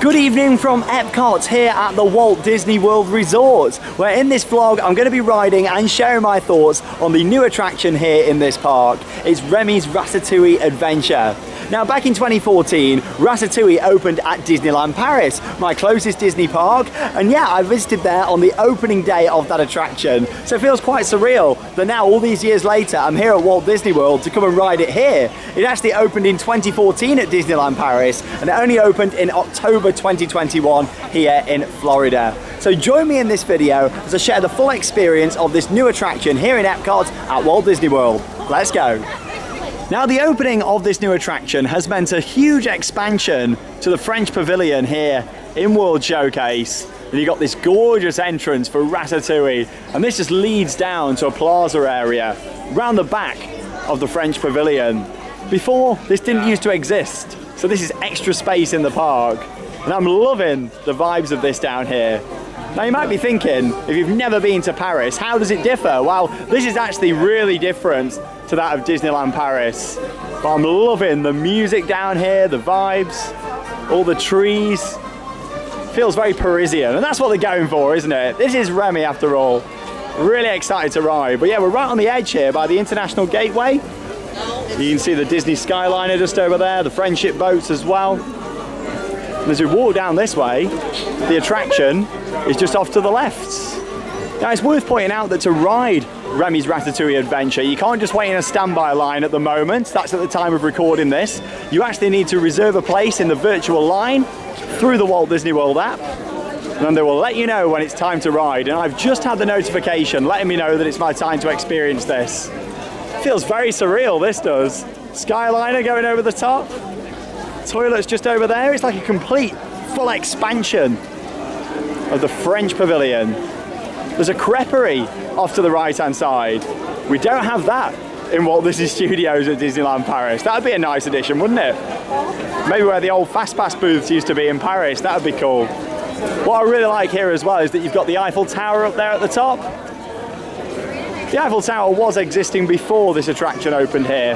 Good evening from Epcot here at the Walt Disney World Resort, where in this vlog I'm going to be riding and sharing my thoughts on the new attraction here in this park. It's Remy's Ratatouille Adventure. Now back in 2014, Ratatouille opened at Disneyland Paris, my closest Disney park, and yeah, I visited there on the opening day of that attraction. So it feels quite surreal that now all these years later I'm here at Walt Disney World to come and ride it here. It actually opened in 2014 at Disneyland Paris and it only opened in October 2021 here in Florida. So join me in this video as I share the full experience of this new attraction here in Epcot at Walt Disney World. Let's go. Now the opening of this new attraction has meant a huge expansion to the French Pavilion here in World Showcase. And you've got this gorgeous entrance for Ratatouille, and this just leads down to a plaza area around the back of the French Pavilion. Before, this didn't used to exist, so this is extra space in the park. And I'm loving the vibes of this down here. Now you might be thinking, if you've never been to Paris, how does it differ? Well, this is actually really different to that of Disneyland Paris. But I'm loving the music down here, the vibes, all the trees. Feels very Parisian, and that's what they're going for, isn't it? This is Remy after all. Really excited to ride. But yeah, we're right on the edge here by the International Gateway. You can see the Disney Skyliner just over there, the friendship boats as well. And as we walk down this way, the attraction is just off to the left. Now it's worth pointing out that to ride Remy's Ratatouille Adventure, you can't just wait in a standby line at the moment. That's at the time of recording this. You actually need to reserve a place in the virtual line through the Walt Disney World app. And then they will let you know when it's time to ride. And I've just had the notification letting me know that it's my time to experience this. Feels very surreal, this does. Skyliner going over the top. Toilets just over there. It's like a complete full expansion of the French Pavilion. There's a creperie off to the right hand side. We don't have that in Walt Disney Studios at Disneyland Paris. That would be a nice addition, wouldn't it? Maybe where the old Fast Pass booths used to be in Paris. That would be cool. What I really like here as well is that you've got the Eiffel Tower up there at the top. The Eiffel Tower was existing before this attraction opened here.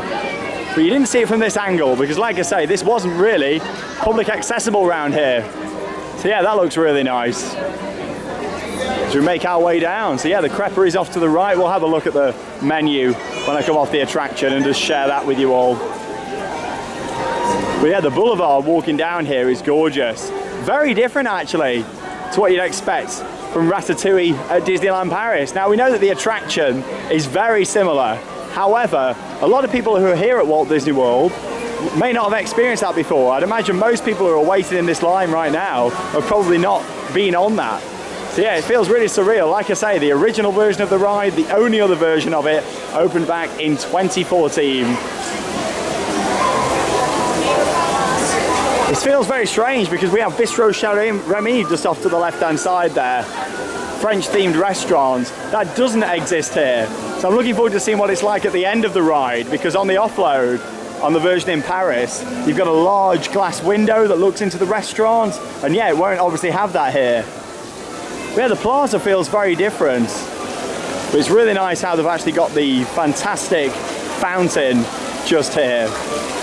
But you didn't see it from this angle because, like I say, this wasn't really public accessible around here. So yeah, that looks really nice. As we make our way down, so yeah, the creperie's off to the right. We'll have a look at the menu when I come off the attraction and just share that with you all. But yeah, the boulevard walking down here is gorgeous. Very different actually to what you'd expect from Ratatouille at Disneyland Paris. Now we know that the attraction is very similar. However, a lot of people who are here at Walt Disney World may not have experienced that before. I'd imagine most people who are waiting in this line right now have probably not been on that. So yeah, it feels really surreal. Like I say, the original version of the ride, the only other version of it, opened back in 2014. This feels very strange because we have Bistro Chez Remy just off to the left-hand side there. French-themed restaurant. That doesn't exist here. So I'm looking forward to seeing what it's like at the end of the ride, because on the offload, on the version in Paris, you've got a large glass window that looks into the restaurant, and yeah, it won't obviously have that here. But yeah, the plaza feels very different, but it's really nice how they've actually got the fantastic fountain just here.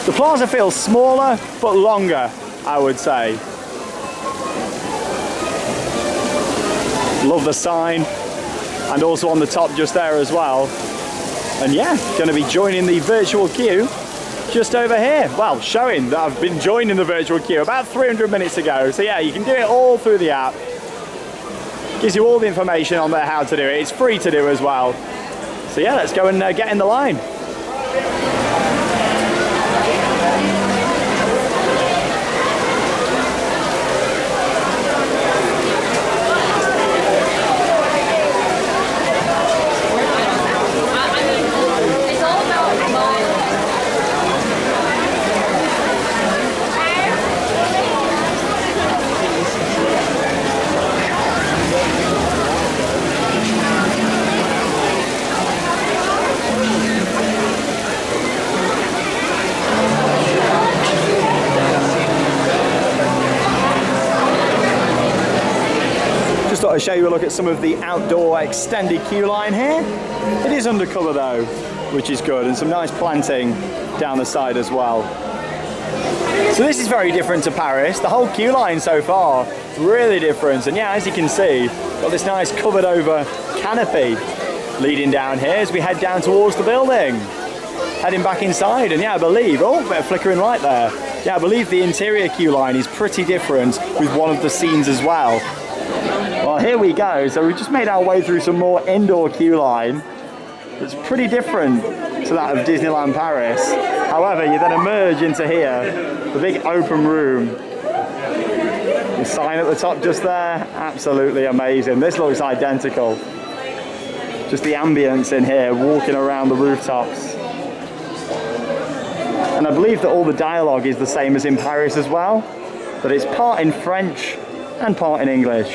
The plaza feels smaller, but longer, I would say. Love the sign, and also on the top just there as well. And yeah, going to be joining the virtual queue just over here. Well, showing that I've been joining the virtual queue about 300 minutes ago. So yeah, you can do it all through the app. Gives you all the information on there how to do it. It's free to do as well. So yeah, let's go and get in the line. I'll show you a look at some of the outdoor extended queue line here. It is undercover though, which is good, and some nice planting down the side as well. So this is very different to Paris. The whole queue line so far is really different. And yeah, as you can see, got this nice covered over canopy leading down here as we head down towards the building. Heading back inside, and yeah, I believe, oh, bit of flickering light there. Yeah, I believe the interior queue line is pretty different with one of the scenes as well. Well, here we go. So we just made our way through some more indoor queue line. It's pretty different to that of Disneyland Paris. However, you then emerge into here, the big open room. The sign at the top just there, absolutely amazing. This looks identical. Just the ambience in here, walking around the rooftops. And I believe that all the dialogue is the same as in Paris as well, but it's part in French and part in English.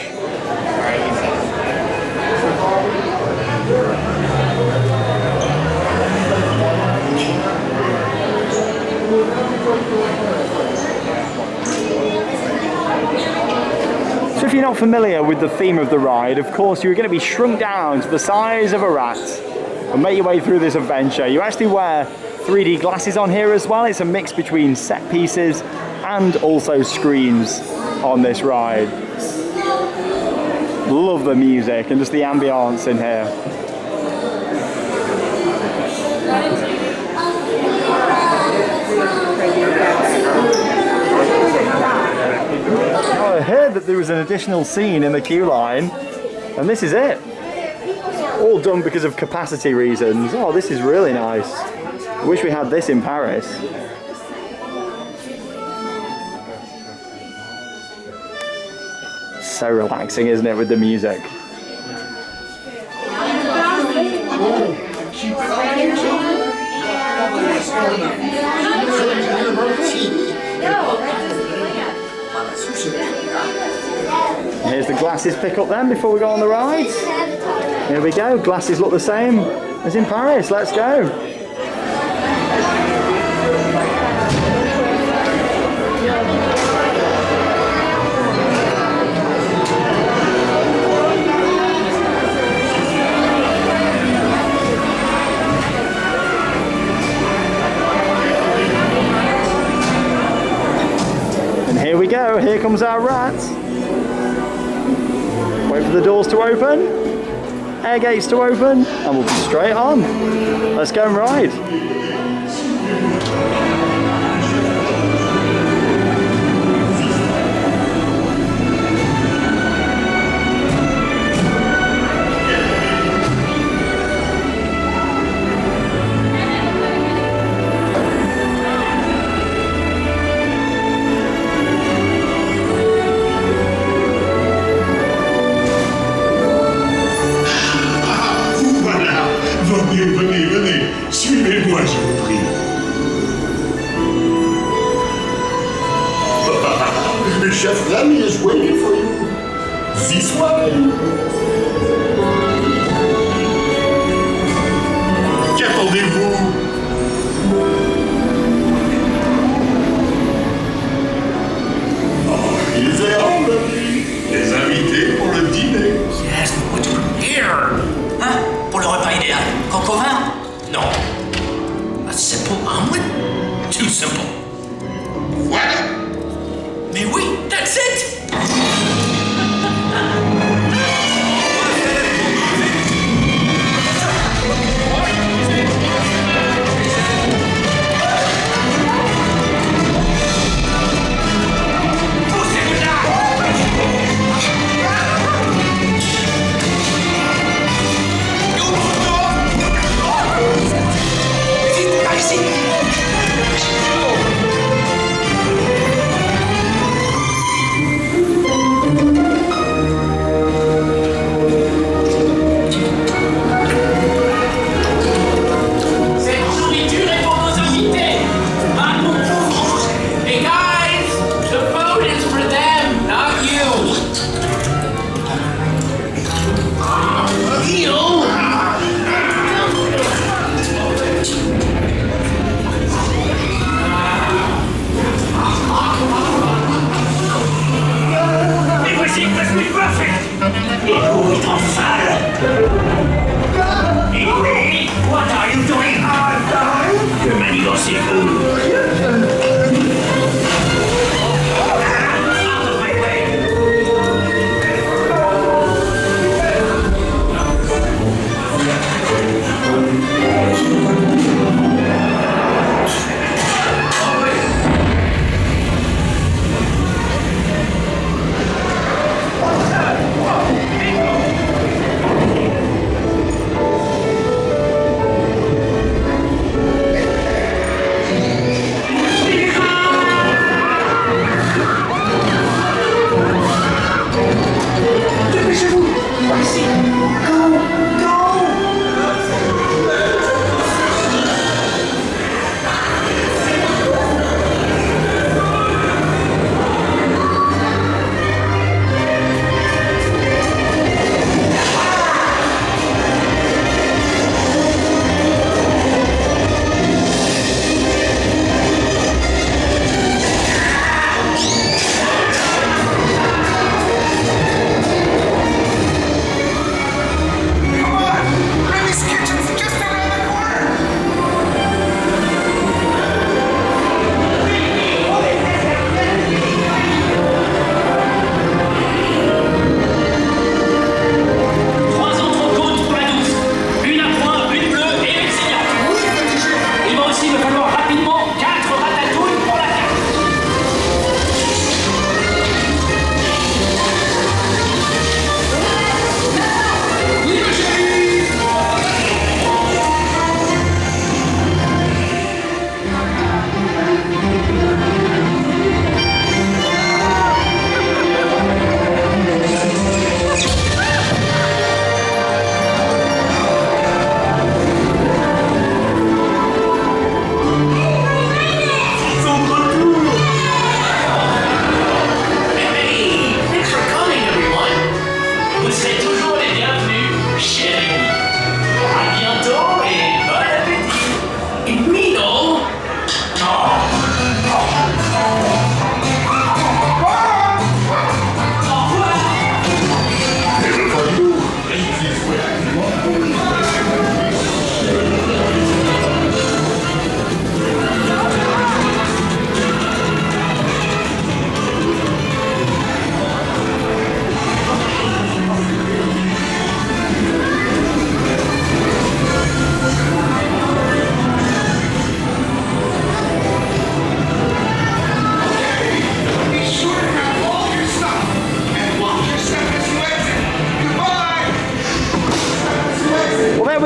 So if you're not familiar with the theme of the ride, of course you're going to be shrunk down to the size of a rat and make your way through this adventure. You actually wear 3D glasses on here as well. It's a mix between set pieces and also screens on this ride. Love the music and just the ambience in here. Now I heard that there was an additional scene in the queue line, and this is it. All done because of capacity reasons. Oh, this is really nice. I wish we had this in Paris. So relaxing, isn't it, with the music? Here's the glasses pick up then before we go on the rides. Here we go, glasses look the same as in Paris. Let's go. Here we go, here comes our rat. Wait for the doors to open, air gates to open, and we'll be straight on. Let's go and ride. Venez, suivez-moi, je vous prie. Chef Remy is waiting for you. This way. Qu'attendez-vous? Oh, ils est en Remy. Les invités pour le dîner. Yes, but what's prepared? Hein? Pour le repas idéal? Coq au vin? No. A simple omelet? Too simple. Voilà. Mais oui, that's it! What are you doing? Le manigancez-vous.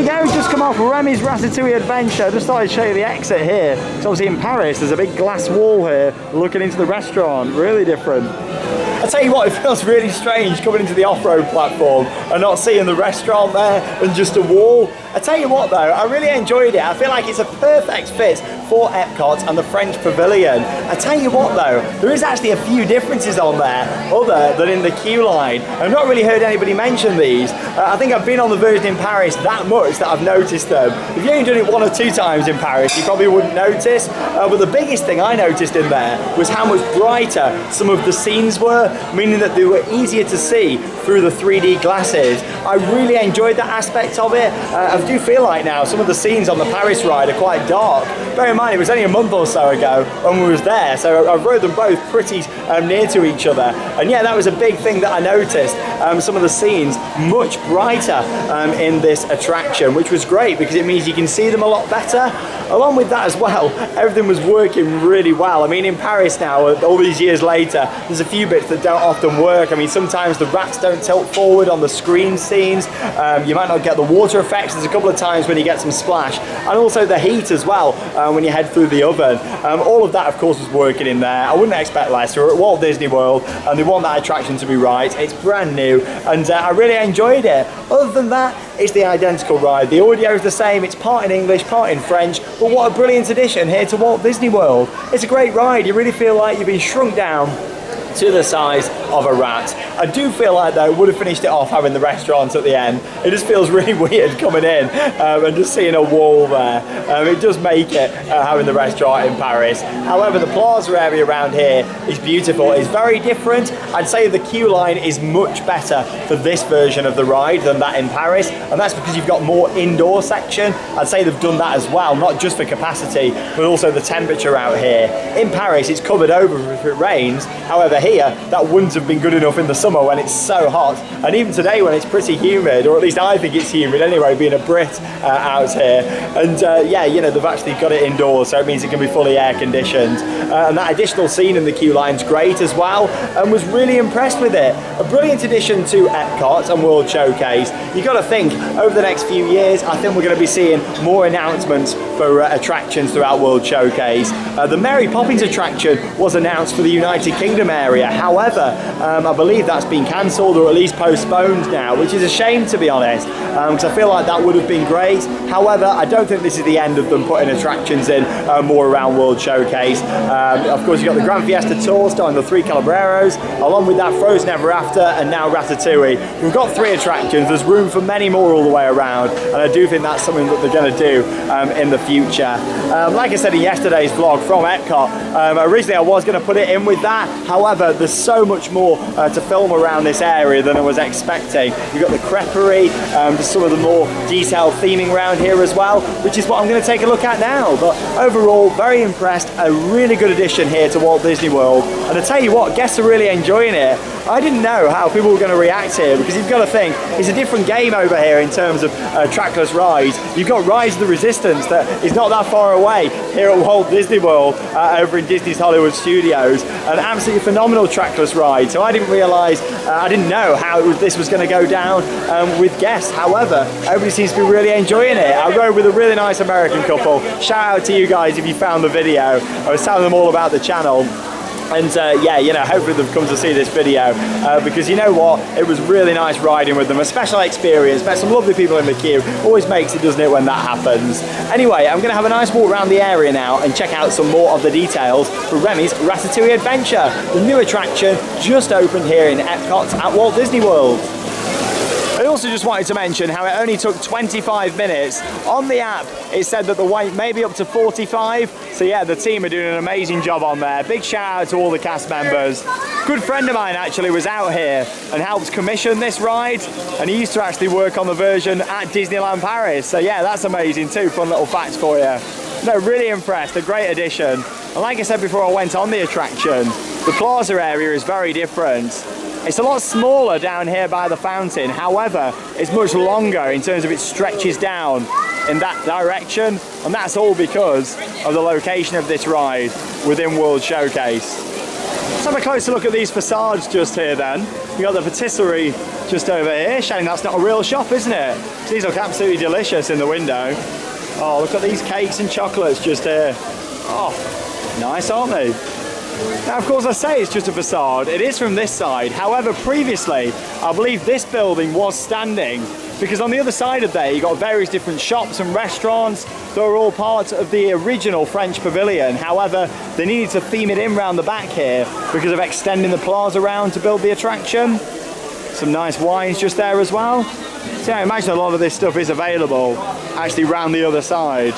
we go, just come off Remy's Ratatouille Adventure. Just thought I'd show you the exit here. So obviously in Paris, there's a big glass wall here looking into the restaurant. Really different. I tell you what, it feels really strange coming into the off-road platform and not seeing the restaurant there and just a wall. I tell you what though, I really enjoyed it. I feel like it's a perfect fit for Epcot and the French Pavilion. I tell you what though, there is actually a few differences on there other than in the queue line. I've not really heard anybody mention these. I think I've been on the version in Paris that much that I've noticed them. If you only done it 1 or 2 times in Paris, you probably wouldn't notice. But the biggest thing I noticed in there was how much brighter some of the scenes were, meaning that they were easier to see through the 3D glasses. I really enjoyed that aspect of it. I do feel like now some of the scenes on the Paris ride are quite dark. Bear in mind, it was only a month or so ago when we was there, so I rode them both pretty near to each other. And yeah, that was a big thing that I noticed. Some of the scenes much brighter in this attraction, which was great because it means you can see them a lot better. Along with that as well, everything was working really well. I mean, in Paris now, all these years later, there's a few bits that don't often work. I mean, sometimes the rats don't tilt forward on the screen scenes. You might not get the water effects. There's a couple of times when you get some splash. And also the heat as well, when you head through the oven. All of that, of course, was working in there. I wouldn't expect less. We're at Walt Disney World, and they want that attraction to be right. It's brand new, and I really enjoyed it. Other than that, it's the identical ride. The audio is the same. It's part in English, part in French. But what a brilliant addition here to Walt Disney World. It's a great ride. You really feel like you've been shrunk down to the size of a rat. I do feel like though would have finished it off having the restaurant at the end. It just feels really weird coming in and just seeing a wall there. It does make it having the restaurant in Paris. However, the plaza area around here is beautiful. It's very different. I'd say the queue line is much better for this version of the ride than that in Paris, and that's because you've got more indoor section. I'd say they've done that as well, not just for capacity, but also the temperature out here. In Paris, it's covered over if it rains. However, here, that wouldn't have been good enough in the summer when it's so hot. And even today when it's pretty humid, or at least I think it's humid anyway, being a Brit out here. And yeah, you know, they've actually got it indoors, so it means it can be fully air conditioned. And that additional scene in the queue line's great as well, and was really impressed with it. A brilliant addition to Epcot and World Showcase. You got to think, over the next few years, I think we're going to be seeing more announcements for attractions throughout World Showcase. The Mary Poppins attraction was announced for the United Kingdom area. However, I believe that's been cancelled or at least postponed now, which is a shame, to be honest, because I feel like that would have been great. However, I don't think this is the end of them putting attractions in more around World Showcase. Of course, you've got the Grand Fiesta Tour starring the 3 Calabreros, along with that Frozen Ever After and now Ratatouille. We've got 3 attractions. There's room for many more all the way around, and I do think that's something that they're going to do in the future. Like I said in yesterday's vlog from Epcot, originally I was going to put it in with that. However, there's so much more to film around this area than I was expecting. You've got the creperie, just some of the more detailed theming around here as well, which is what I'm going to take a look at now. But overall, very impressed. A really good addition here to Walt Disney World. And I tell you what, guests are really enjoying it. I didn't know how people were going to react here, because you've got to think, it's a different game over here in terms of trackless rides. You've got Rise of the Resistance that is not that far away here at Walt Disney World over in Disney's Hollywood Studios. An absolutely phenomenal trackless ride. So I didn't realise, I didn't know how this was going to go down with guests. However, everybody seems to be really enjoying it. I rode with a really nice American couple. Shout out to you guys if you found the video. I was telling them all about the channel. And yeah, you know, hopefully they've come to see this video because you know what, it was really nice riding with them, a special experience, met some lovely people in the queue. Always makes it, doesn't it, when that happens. Anyway, I'm going to have a nice walk around the area now and check out some more of the details for Remy's Ratatouille Adventure, the new attraction just opened here in Epcot at Walt Disney World. I also just wanted to mention how it only took 25 minutes. On the app, it said that the wait may be up to 45. So yeah, the team are doing an amazing job on there. Big shout out to all the cast members. Good friend of mine actually was out here and helped commission this ride. And he used to actually work on the version at Disneyland Paris. So yeah, that's amazing too. Fun little facts for you. No, really impressed. A great addition. And like I said before I went on the attraction, the plaza area is very different. It's a lot smaller down here by the fountain. However, it's much longer in terms of it stretches down in that direction. And that's all because of the location of this ride within World Showcase. Let's have a closer look at these facades just here then. You got the patisserie just over here. Shame that's not a real shop, isn't it? These look absolutely delicious in the window. Oh, look at these cakes and chocolates just here. Oh, nice, aren't they? Now, of course, I say it's just a facade. It is from this side. However, previously, I believe this building was standing, because on the other side of there, you got various different shops and restaurants that are all part of the original French Pavilion. However, they needed to theme it in round the back here because of extending the plaza around to build the attraction. Some nice wines just there as well. So I imagine a lot of this stuff is available actually round the other side.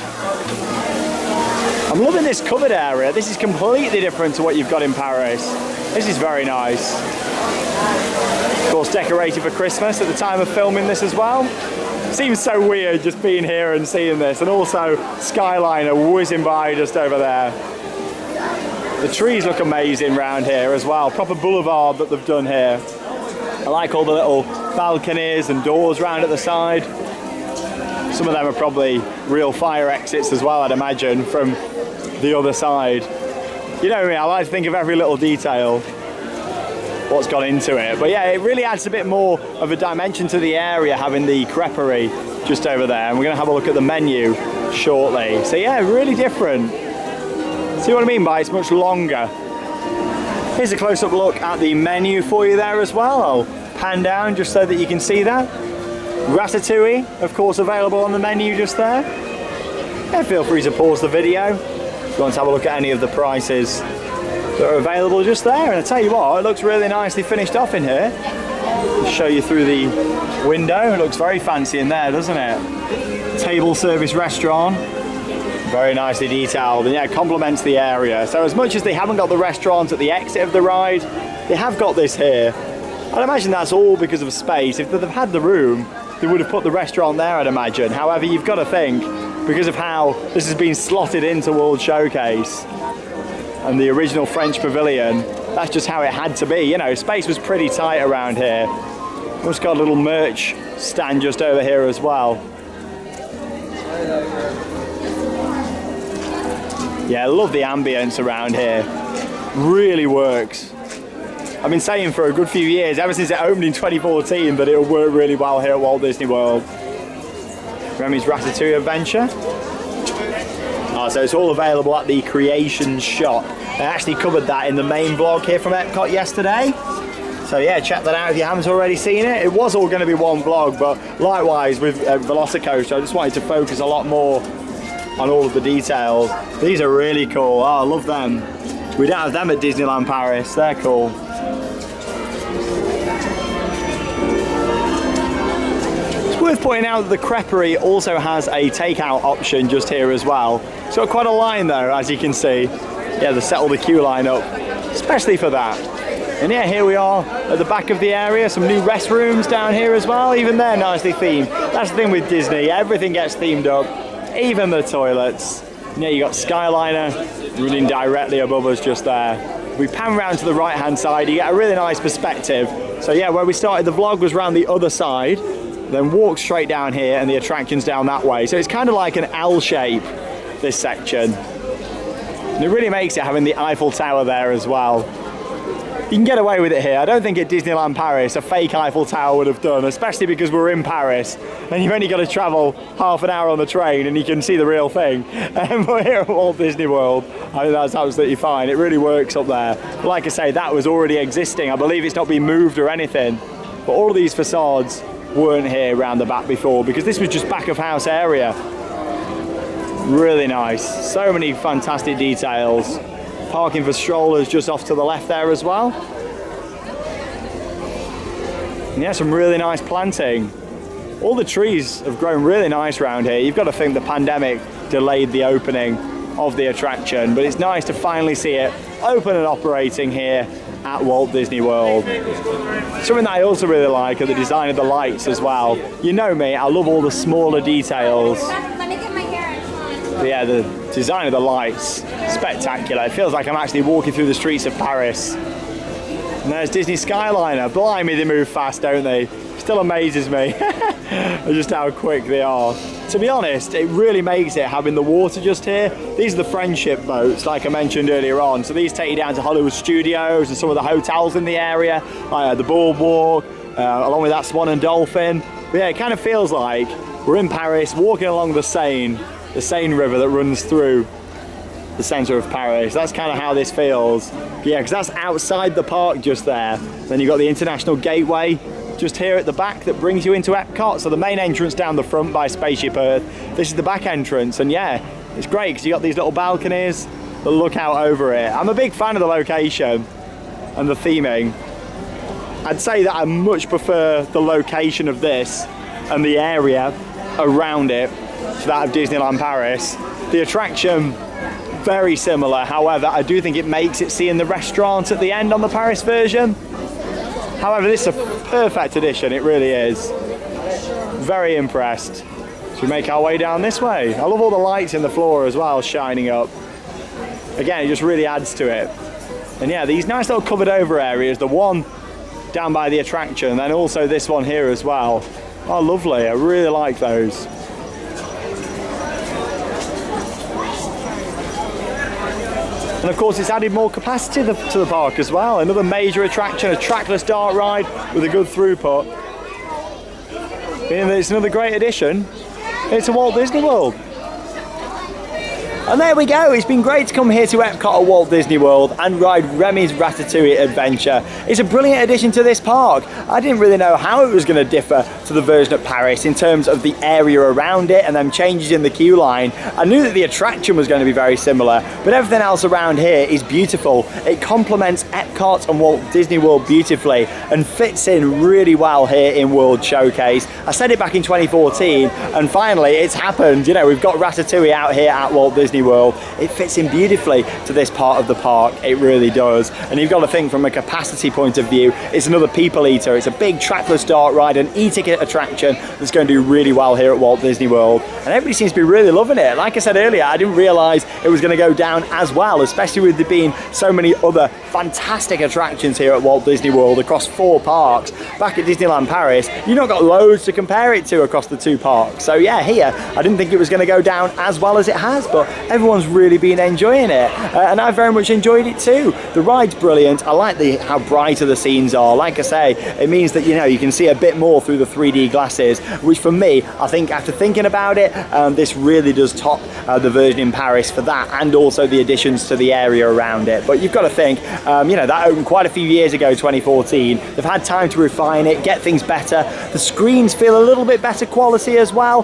I'm loving this covered area. This is completely different to what you've got in Paris. This is very nice. Of course, decorated for Christmas at the time of filming this as well. Seems so weird just being here and seeing this, and also Skyliner whizzing by just over there. The trees look amazing around here as well. Proper boulevard that they've done here. I like all the little balconies and doors round at the side. Some of them are probably real fire exits as well, I'd imagine, from the other side. You know me, I like to think of every little detail, what's gone into it. But yeah, it really adds a bit more of a dimension to the area, having the creperie just over there. And we're going to have a look at the menu shortly. So yeah, really different. See what I mean by it's much longer. Here's a close-up look at the menu for you there as well. I'll pan down just so that you can see that. Ratatouille, of course, available on the menu just there. Yeah, feel free to pause the video if you want to have a look at any of the prices that are available just there. And I tell you what, it looks really nicely finished off in here. I'll show you through the window. It looks very fancy in there, doesn't it? Table service restaurant. Very nicely detailed, and yeah, complements the area. So as much as they haven't got the restaurant at the exit of the ride, they have got this here. I'd imagine that's all because of space. If they'd have had the room, they would have put the restaurant there, I'd imagine. However, you've got to think, because of how this has been slotted into World Showcase and the original French Pavilion, that's just how it had to be. You know, space was pretty tight around here. We've also got a little merch stand just over here as well. Yeah, I love the ambience around here. Really works. I've been saying for a good few years, ever since it opened in 2014, that it'll work really well here at Walt Disney World. Remy's Ratatouille Adventure. Oh, so it's all available at the Creations shop. I actually covered that in the main vlog here from Epcot yesterday. So yeah, check that out if you haven't already seen it. It was all going to be one vlog, but likewise with Velocicoaster, I just wanted to focus a lot more on all of the details. These are really cool. Oh, I love them. We don't have them at Disneyland Paris. They're cool. It's worth pointing out that the creperie also has a takeout option just here as well. It's got quite a line though, as you can see. Yeah, they settle the queue line up, especially for that. And yeah, here we are at the back of the area. Some new restrooms down here as well. Even they're nicely themed. That's the thing with Disney. Everything gets themed up. Even the toilets. Yeah, you got Skyliner running directly above us just there. If we pan round to the right hand side, you get a really nice perspective. So yeah, where we started the vlog was round the other side, then walk straight down here and the attraction's down that way. So it's kind of like an L shape, this section. And it really makes it having the Eiffel Tower there as well. You can get away with it here. I don't think at Disneyland Paris a fake Eiffel Tower would have done, especially because we're in Paris and you've only got to travel half an hour on the train and you can see the real thing. But here at Walt Disney World, I think that's absolutely fine. It really works up there. But like I say, that was already existing. I believe it's not been moved or anything. But all of these facades weren't here around the back before because this was just back of house area. Really nice. So many fantastic details. Parking for strollers just off to the left there as well. And yeah, some really nice planting. All the trees have grown really nice around here. You've got to think the pandemic delayed the opening of the attraction, but it's nice to finally see it open and operating here at Walt Disney World. Something that I also really like are the design of the lights as well. You know me, I love all the smaller details. But yeah, the design of the lights, spectacular. It feels like I'm actually walking through the streets of Paris. And there's Disney Skyliner. Blimey, they move fast, don't they? It's still amazes me just how quick they are. To be honest, it really makes it having the water just here. These are the friendship boats, like I mentioned earlier on. So these take you down to Hollywood Studios and some of the hotels in the area, the boardwalk, along with that Swan and Dolphin. But yeah, it kind of feels like we're in Paris, walking along the Seine River that runs through the centre of Paris. That's kind of how this feels. Yeah, because that's outside the park just there. Then you've got the International Gateway just here at the back that brings you into Epcot. So the main entrance down the front by Spaceship Earth. This is the back entrance, and yeah, it's great because you've got these little balconies that look out over it. I'm a big fan of the location and the theming. I'd say that I much prefer the location of this and the area around it to that of Disneyland Paris. The attraction, very similar. However, I do think it makes it seeing the restaurant at the end on the Paris version. However, this is a perfect addition, it really is. Very impressed. So we make our way down this way. I love all the lights in the floor as well, shining up. Again, it just really adds to it. And yeah, these nice little covered over areas, the one down by the attraction, and then also this one here as well. Oh, lovely, I really like those. And of course, it's added more capacity to the park as well. Another major attraction, a trackless dart ride with a good throughput. It's another great addition. It's a Walt Disney World. And there we go, it's been great to come here to Epcot at Walt Disney World and ride Remy's Ratatouille adventure. It's a brilliant addition to this park. I didn't really know how it was going to differ to the version at Paris in terms of the area around it and them changes in the queue line. I knew that the attraction was going to be very similar, but everything else around here is beautiful. It complements Epcot and Walt Disney World beautifully and fits in really well here in World Showcase. I said it back in 2014 and finally it's happened. You know, we've got Ratatouille out here at Walt Disney World. It fits in beautifully to this part of the park, it really does. And you've got to think from a capacity point of view, it's another people eater. It's a big trackless dart ride, an e-ticket attraction that's going to do really well here at Walt Disney World. And everybody seems to be really loving it. Like I said earlier, I didn't realise it was going to go down as well, especially with there being so many other fantastic attractions here at Walt Disney World across 4 parks. Back at Disneyland Paris, you've not got loads to compare it to across the 2 parks. So yeah, here, I didn't think it was going to go down as well as it has, but everyone's really been enjoying it, and I very much enjoyed it too. The ride's brilliant. I like how brighter the scenes are. Like I say, it means that you can see a bit more through the 3D glasses, which for me, I think after thinking about it, this really does top the version in Paris for that, and also the additions to the area around it. But you've got to think, that opened quite a few years ago, 2014. They've had time to refine it, get things better. The screens feel a little bit better quality as well.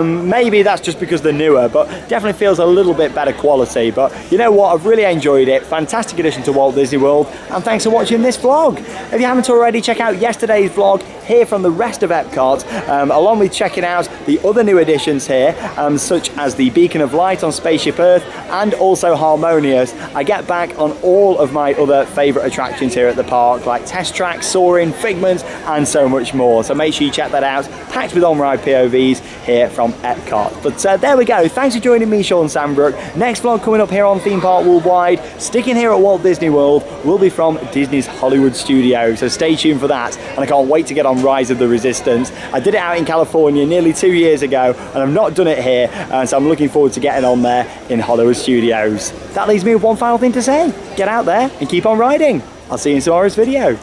Maybe that's just because they're newer, but definitely feels a little bit better quality. But you know what, I've really enjoyed it. Fantastic addition to Walt Disney World, and thanks for watching this vlog. If you haven't already, check out yesterday's vlog, hear from the rest of Epcot, along with checking out the other new additions here, such as the Beacon of Light on Spaceship Earth and also Harmonious. I get back on all of my other favourite attractions here at the park, like Test Track, Soaring, Figment, and so much more. So make sure you check that out, packed with on-ride POVs here from Epcot. But there we go, thanks for joining me, Sean Sandbrook. Next vlog coming up here on Theme Park Worldwide, sticking here at Walt Disney World, will be from Disney's Hollywood Studios, so stay tuned for that, and I can't wait to get on Rise of the Resistance. I did it out in California nearly 2 years ago, and I've not done it here, so I'm looking forward to getting on there in Hollywood Studios. That leaves me with one final thing to say: get out there and keep on riding. I'll see you in tomorrow's video.